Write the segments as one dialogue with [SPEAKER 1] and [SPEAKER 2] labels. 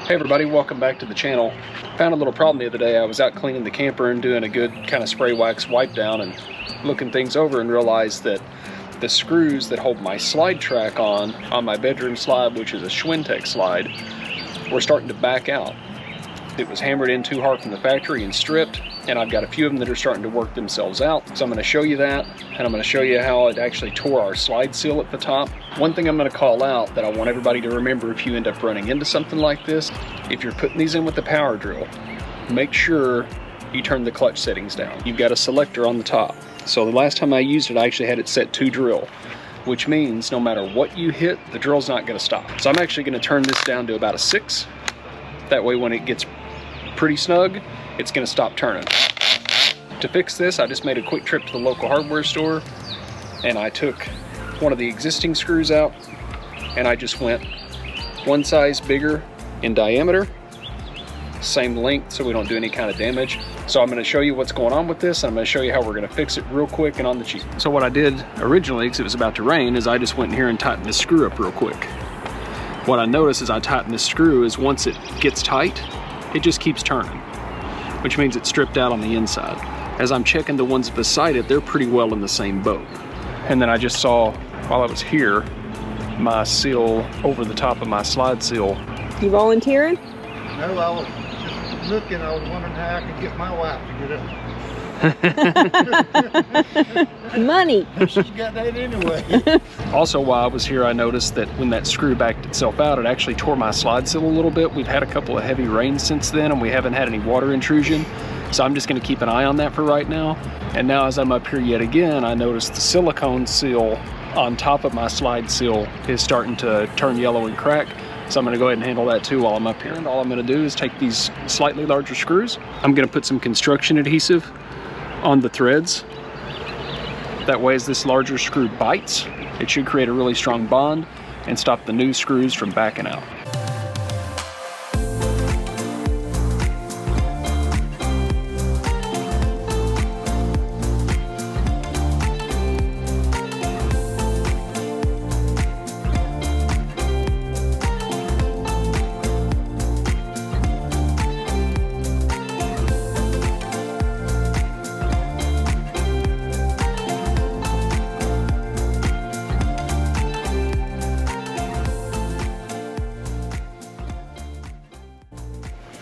[SPEAKER 1] Hey everybody, welcome back to the channel. Found a little problem the other day. I was out cleaning the camper and doing a good kind of spray wax wipe down and looking things over and realized that the screws that hold my slide track on my bedroom slide, which is a Schwintek slide, were starting to back out. It was hammered in too hard from the factory and stripped, and I've got a few of them that are starting to work themselves out. So I'm going to show you that, and I'm going to show you how it actually tore our slide seal at the top. One thing I'm going to call out that I want everybody to remember if you end up running into something like this, if you're putting these in with the power drill, make sure you turn the clutch settings down. You've got a selector on the top. So the last time I used it, I actually had it set to drill, which means no matter what you hit, the drill's not going to stop. So I'm actually going to turn this down to about a 6. That way when it gets pretty snug, it's going to stop turning. To fix this, I just made a quick trip to the local hardware store and I took one of the existing screws out and I just went one size bigger in diameter, same length, so we don't do any kind of damage. So I'm going to show you what's going on with this, and I'm going to show you how we're going to fix it real quick and on the cheap. So what I did originally, because it was about to rain, is I just went in here and tightened this screw up real quick. What I noticed as I tighten this screw is once it gets tight, it just keeps turning, which means it's stripped out on the inside. As I'm checking the ones beside it, they're pretty well in the same boat. And then I just saw, while I was here, my seal over the top of my slide seal.
[SPEAKER 2] You volunteering?
[SPEAKER 3] No, I was just looking. I was wondering how I could get my wife to get up.
[SPEAKER 2] Money.
[SPEAKER 3] She's got that anyway.
[SPEAKER 1] Also, while I was here, I noticed that when that screw backed itself out, it actually tore my slide seal a little bit. We've had a couple of heavy rains since then, and we haven't had any water intrusion. So I'm just going to keep an eye on that for right now. And now as I'm up here yet again, I noticed the silicone seal on top of my slide seal is starting to turn yellow and crack. So I'm going to go ahead and handle that too while I'm up here. And all I'm going to do is take these slightly larger screws. I'm going to put some construction adhesive on the threads. That way, as this larger screw bites, it should create a really strong bond and stop the new screws from backing out.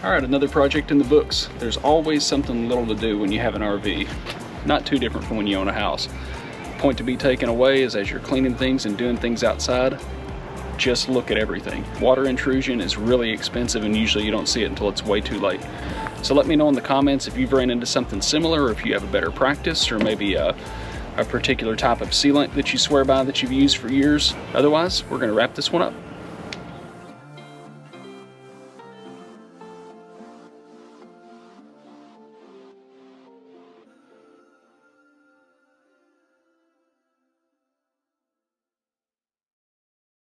[SPEAKER 1] All right, another project in the books. There's always something little to do when you have an RV. Not too different from when you own a house. Point to be taken away is as you're cleaning things and doing things outside, just look at everything. Water intrusion is really expensive and usually you don't see it until it's way too late. So let me know in the comments if you've ran into something similar or if you have a better practice or maybe a particular type of sealant that you swear by that you've used for years. Otherwise, we're gonna wrap this one up.